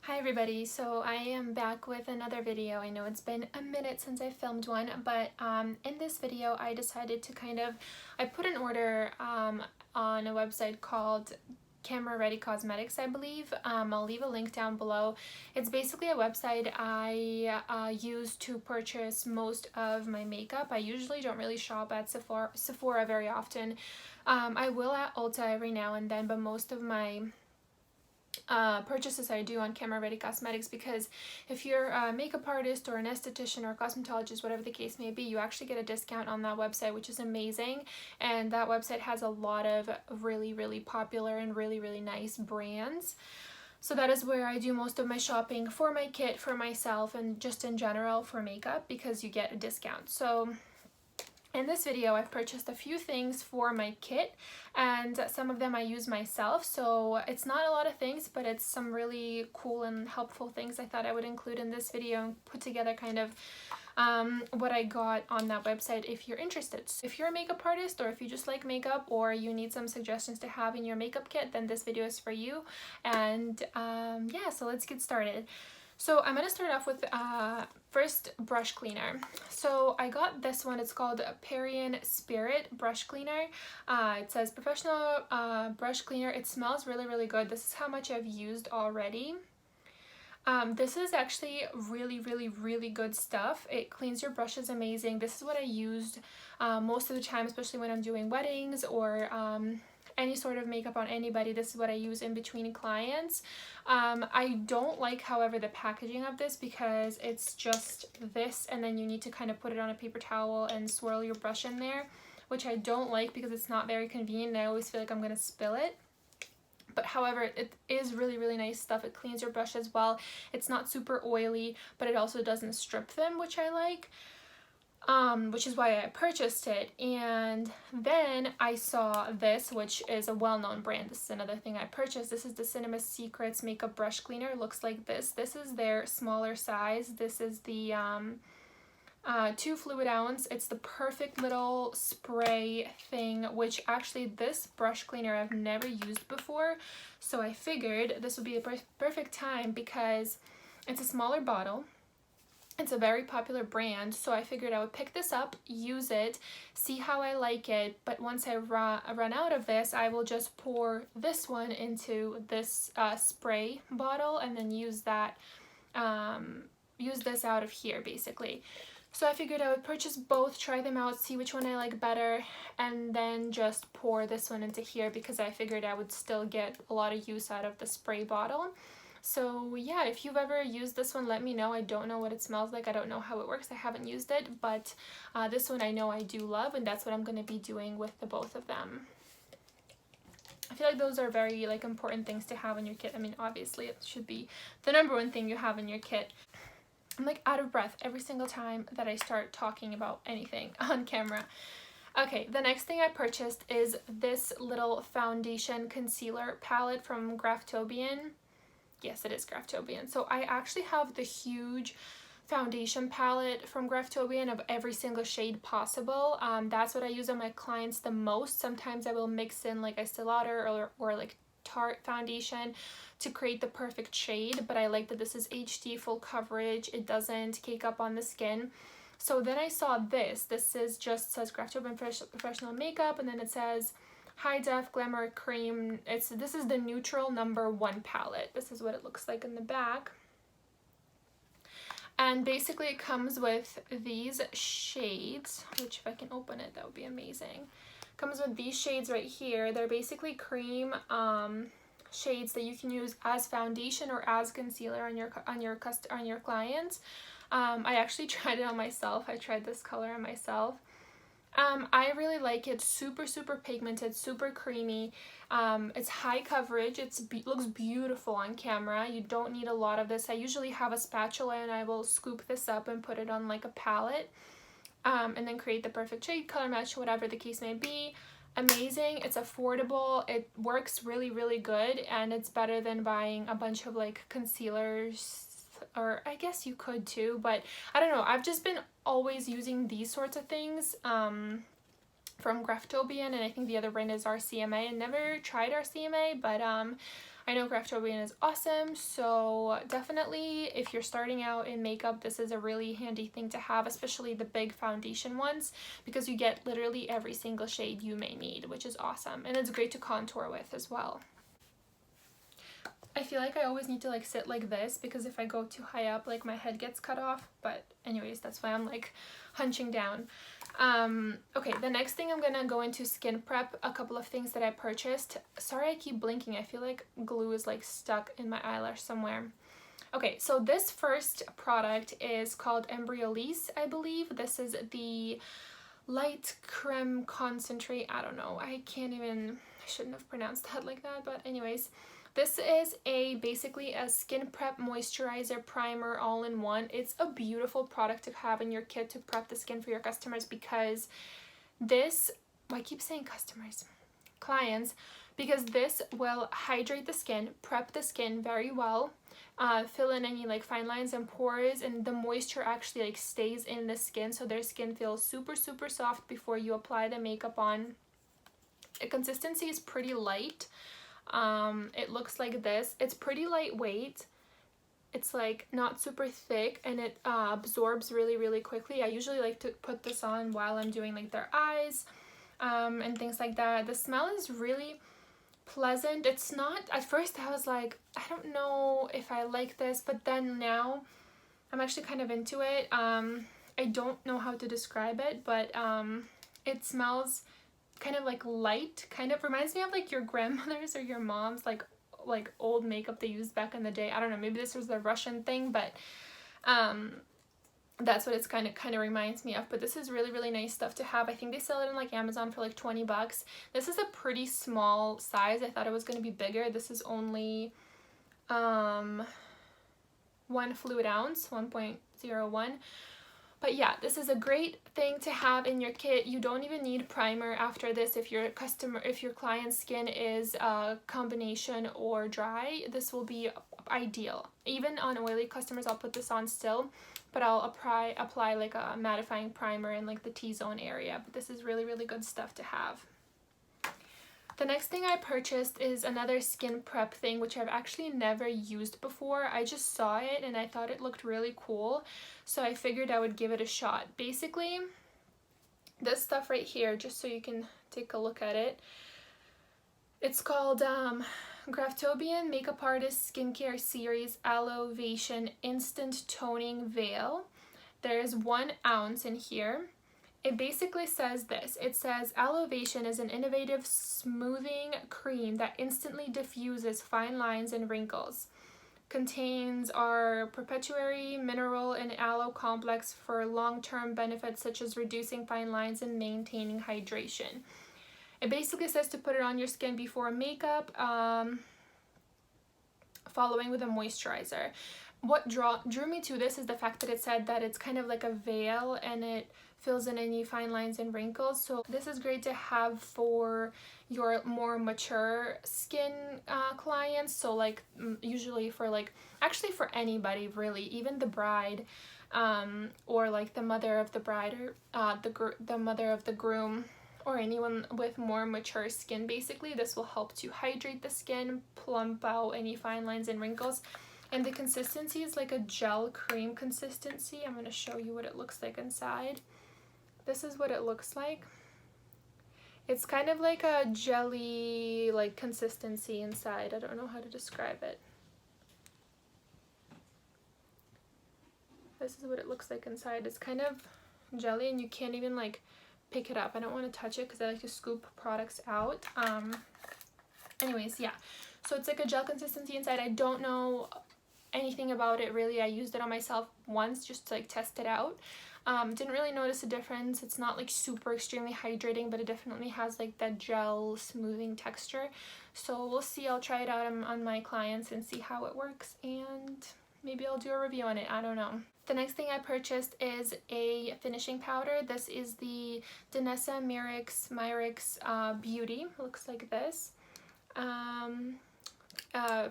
Hi everybody, so I am back with another video. I know it's been a minute since I filmed one, but in this video I decided to I put an order on a website called Camera Ready Cosmetics, I believe. I'll leave a link down below. It's basically a website I use to purchase most of my makeup. I usually don't really shop at Sephora very often. I will at Ulta every now and then, but most of my purchases I do on Camera Ready Cosmetics, because if you're a makeup artist or an esthetician or a cosmetologist, whatever the case may be, you actually get a discount on that website, which is amazing. And that website has a lot of really popular and really nice brands. So that is where I do most of my shopping for my kit, for myself, and just in general for makeup, because you get a discount. So in this video, I've purchased a few things for my kit, and some of them I use myself, so it's not a lot of things, but it's some really cool and helpful things I thought I would include in this video and put together what I got on that website if you're interested. So if you're a makeup artist, or if you just like makeup, or you need some suggestions to have in your makeup kit, then this video is for you. And yeah, so let's get started. So I'm going to start off with first brush cleaner. So I got this one. It's called Parian Spirit brush cleaner. It says professional brush cleaner. It smells really good. This is how much I've used already. This is actually really good stuff. It cleans your brushes amazing. This is what I used most of the time, especially when I'm doing weddings or any sort of makeup on anybody. This is what I use in between clients. I don't like, however, the packaging of this, because it's just this and then you need to kind of put it on a paper towel and swirl your brush in there, which I don't like because it's not very convenient and I always feel like I'm going to spill it. But however, it is really nice stuff. It cleans your brush as well. It's not super oily, but it also doesn't strip them, which I like. Which is why I purchased it. And then I saw this, which is a well-known brand. This is another thing I purchased. This is the Cinema Secrets makeup brush cleaner. It looks like this. This is their smaller size. This is the 2 fluid ounce. It's the perfect little spray thing, which actually this brush cleaner I've never used before. So I figured this would be a perfect time, because it's a smaller bottle. It's a very popular brand, so I figured I would pick this up, use it, see how I like it, but once I run out of this, I will just pour this one into this spray bottle and then use that, use this out of here basically. So I figured I would purchase both, try them out, see which one I like better, and then just pour this one into here, because I figured I would still get a lot of use out of the spray bottle. So yeah, if you've ever used this one, let me know. I don't know what it smells like. I don't know how it works. I haven't used it, but this one I know I do love, and that's what I'm going to be doing with the both of them. I feel like those are very important things to have in your kit. I mean, obviously it should be the #1 thing you have in your kit. I'm out of breath every single time that I start talking about anything on camera. Okay, the next thing I purchased is this little foundation concealer palette from Graftobian. Yes, it is Graftobian. So I actually have the huge foundation palette from Graftobian of every single shade possible. That's what I use on my clients the most. Sometimes I will mix in like a Stila or like Tarte foundation to create the perfect shade, but I like that this is HD, full coverage. It doesn't cake up on the skin. So then I saw this. This is just says Graftobian Professional Makeup, and then it says High Def Glamour Cream. This is the neutral #1 palette. This is what it looks like in the back. And basically it comes with these shades, which if I can open it, that would be amazing. Comes with these shades right here. They're basically cream shades that you can use as foundation or as concealer on your clients. I actually tried it on myself. I tried this color on myself. I really like it. Super pigmented, super creamy. It's high coverage. It looks beautiful on camera. You don't need a lot of this. I usually have a spatula and I will scoop this up and put it on like a palette, and then create the perfect shade, color match, whatever the case may be. Amazing. It's affordable. It works really good, and it's better than buying a bunch of like concealers, or I guess you could too, but I don't know. I've just been always using these sorts of things from Graftobian, and I think the other brand is RCMA. I never tried RCMA, but I know Graftobian is awesome, so definitely if you're starting out in makeup, this is a really handy thing to have, especially the big foundation ones, because you get literally every single shade you may need, which is awesome. And it's great to contour with as well. I feel like I always need to like sit like this because if I go too high up, like my head gets cut off. But anyways, that's why I'm like hunching down. Okay, the next thing I'm gonna go into skin prep, a couple of things that I purchased. Sorry, I keep blinking. I feel like glue is like stuck in my eyelash somewhere. Okay, so this first product is called Embryolisse, I believe. This is the light creme concentrate. I don't know. I shouldn't have pronounced that like that, but anyways. This is basically a skin prep moisturizer primer all in one. It's a beautiful product to have in your kit to prep the skin for your customers because this, well, I keep saying customers, clients, because this will hydrate the skin, prep the skin very well, fill in any like fine lines and pores, and the moisture actually like stays in the skin so their skin feels super soft before you apply the makeup on. The consistency is pretty light. It looks like this. It's pretty lightweight. It's like not super thick, and it absorbs really quickly. I usually like to put this on while I'm doing like their eyes and things like that. The smell is really pleasant. It's not, at first I was like, I don't know if I like this, but then now I'm actually kind of into it. I don't know how to describe it, but it smells kind of like light, kind of reminds me of like your grandmother's or your mom's like old makeup they used back in the day. I don't know, maybe this was the Russian thing, but that's what it's kind of reminds me of. But this is really nice stuff to have. I think they sell it on like Amazon for like 20 bucks. This is a pretty small size. I thought it was going to be bigger. This is only 1 fluid ounce, 1.01. But yeah, this is a great thing to have in your kit. You don't even need primer after this if your client's skin is a combination or dry. This will be ideal. Even on oily customers, I'll put this on still, but I'll apply like a mattifying primer in like the T-zone area. But this is really good stuff to have. The next thing I purchased is another skin prep thing, which I've actually never used before. I just saw it and I thought it looked really cool, so I figured I would give it a shot. Basically, this stuff right here, just so you can take a look at it, it's called Graftobian Makeup Artist Skincare Series Aloevation Instant Toning Veil. There's 1 ounce in here. It basically says this. It says Aloevation is an innovative smoothing cream that instantly diffuses fine lines and wrinkles. Contains our proprietary mineral and aloe complex for long-term benefits such as reducing fine lines and maintaining hydration. It basically says to put it on your skin before makeup, following with a moisturizer. What drew me to this is the fact that it said that it's kind of like a veil and it fills in any fine lines and wrinkles. So this is great to have for your more mature skin clients. So like usually for like, actually for anybody really, even the bride or like the mother of the bride or the mother of the groom, or anyone with more mature skin. Basically, this will help to hydrate the skin, plump out any fine lines and wrinkles. And the consistency is like a gel cream consistency. I'm going to show you what it looks like inside. This is what it looks like. It's kind of like a jelly like consistency inside. I don't know how to describe it. This is what it looks like inside. It's kind of jelly and you can't even like pick it up. I don't want to touch it because I like to scoop products out. Anyways, yeah. So it's like a gel consistency inside. I don't know anything about it really. I used it on myself once just to like test it out. Didn't really notice a difference. It's not like super extremely hydrating, but it definitely has like that gel smoothing texture. So we'll see. I'll try it out on my clients and see how it works, and maybe I'll do a review on it. I don't know. The next thing I purchased is a finishing powder. This is the Danessa Myricks Beauty. It looks like this.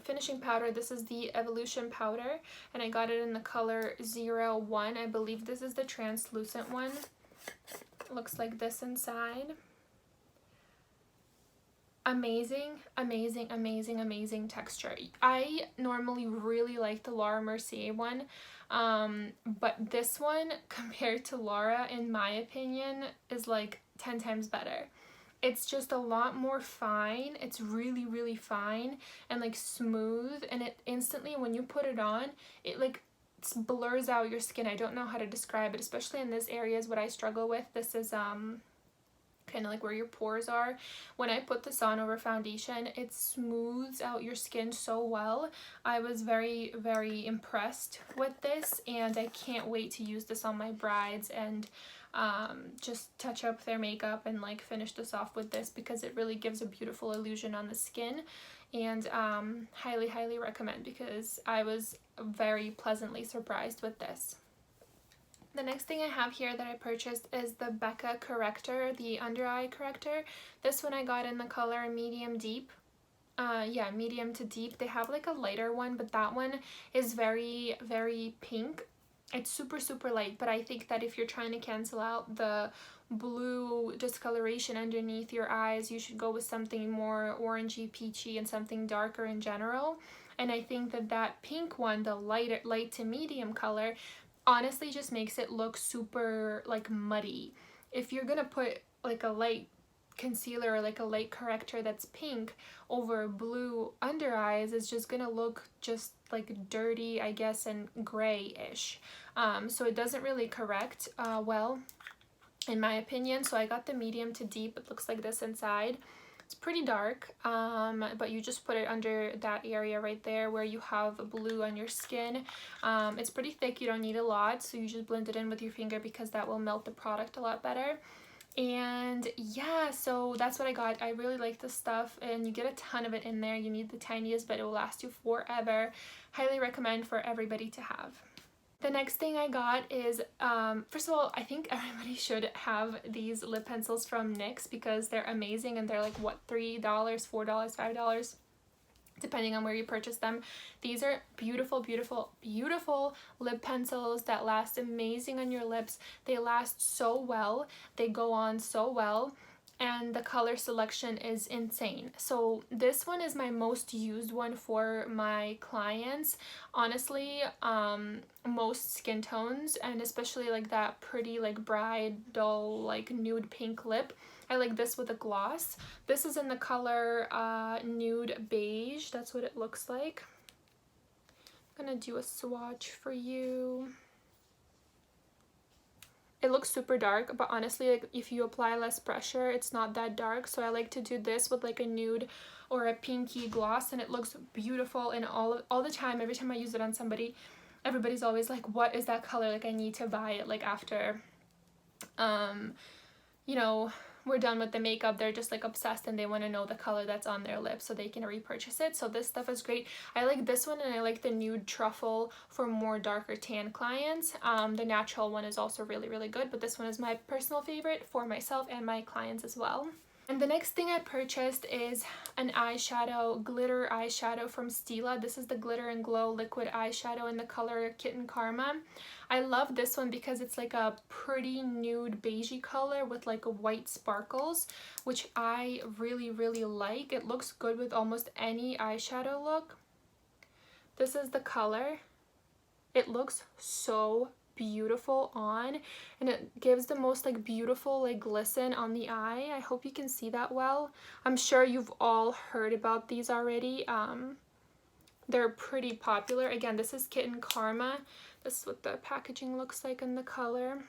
Finishing powder. This is the Evolution powder, and I got it in the color 01. I believe this is the translucent one. It looks like this inside. amazing, amazing, amazing, amazing texture. I normally really like the Laura Mercier one, but this one compared to Laura, in my opinion, is like 10 times better. It's just a lot more fine. It's really, really fine and like smooth, and it instantly, when you put it on, it like blurs out your skin. I don't know how to describe it, especially in this area is what I struggle with. This is kind of like where your pores are. When I put this on over foundation, it smooths out your skin so well. I was very, very impressed with this, and I can't wait to use this on my brides and just touch up their makeup and like finish this off with this, because it really gives a beautiful illusion on the skin. And highly, highly recommend, because I was very pleasantly surprised with this. The next thing I have here that I purchased is the Becca corrector, the under eye corrector. This one I got in the color medium deep. Yeah, medium to deep. They have like a lighter one, but that one is very, very pink. It's super, super light, but I think that if you're trying to cancel out the blue discoloration underneath your eyes, you should go with something more orangey, peachy, and something darker in general. And I think that that pink one, the light to medium color, honestly just makes it look super like muddy. If you're gonna put like a light concealer or like a light corrector that's pink over blue under eyes, it's just gonna look just like dirty, I guess, and grayish. So it doesn't really correct well, in my opinion. So I got the medium to deep. It looks like this inside. It's pretty dark, but you just put it under that area right there where you have blue on your skin. It's pretty thick, you don't need a lot, so you just blend it in with your finger, because that will melt the product a lot better. And yeah, so that's what I got. I really like this stuff, and you get a ton of it in there. You need the tiniest, but it will last you forever. Highly recommend for everybody to have. The next thing I got is, first of all, I think everybody should have these lip pencils from NYX, because they're amazing, and they're like, what, $3, $4, $5, depending on where you purchase them. These are beautiful, beautiful, beautiful lip pencils that last amazing on your lips. They last so well. They go on so well. And the color selection is insane. So this one is my most used one for my clients. Honestly, most skin tones, and especially like that pretty like bridal like nude pink lip, I like this with a gloss. This is in the color nude beige. That's what it looks like. I'm gonna do a swatch for you. It looks super dark, but honestly, like if you apply less pressure, it's not that dark. So I like to do this with like a nude or a pinky gloss, and it looks beautiful. And all the time, every time I use it on somebody, everybody's always like, what is that color? Like I need to buy it. Like after you know, we're done with the makeup, they're just like obsessed, and they want to know the color that's on their lips so they can repurchase it. So this stuff is great. I like this one, and I like the nude truffle for more darker tan clients. The natural one is also really, really good, but this one is my personal favorite for myself and my clients as well. And the next thing I purchased is an eyeshadow, glitter eyeshadow from Stila. This is the Glitter and Glow liquid eyeshadow in the color Kitten Karma. I love this one because it's like a pretty nude beigey color with like white sparkles, which I really, really like. It looks good with almost any eyeshadow look. This is the color. It looks so beautiful on, and it gives the most like beautiful like glisten on the eye. I hope you can see that well. I'm sure you've all heard about these already. They're pretty popular. Again, this is Kitten Karma. This is what the packaging looks like in the color.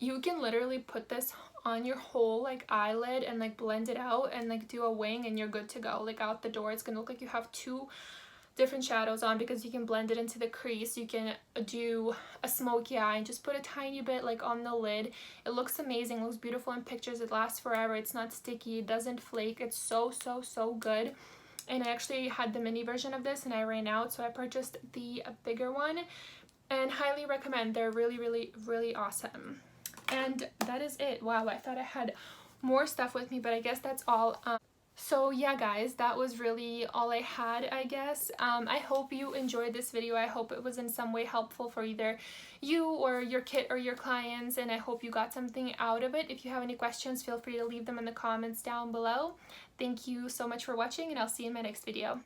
You can literally put this on your whole like eyelid and like blend it out and like do a wing, and you're good to go. Like out the door, it's gonna look like you have two different shadows on, because you can blend it into the crease. You can do a smoky eye and just put a tiny bit like on the lid. It looks amazing, looks beautiful in pictures. It lasts forever. It's not sticky, it doesn't flake. It's so, so, so good. And I actually had the mini version of this and I ran out, so I purchased the bigger one, and highly recommend. They're really, really, really awesome. And that is it. Wow, I thought I had more stuff with me, but I guess that's all. So yeah guys, that was really all I had, I guess. I hope you enjoyed this video. I hope it was in some way helpful for either you or your kit or your clients, and I hope you got something out of it. If you have any questions, feel free to leave them in the comments down below. Thank you so much for watching, and I'll see you in my next video.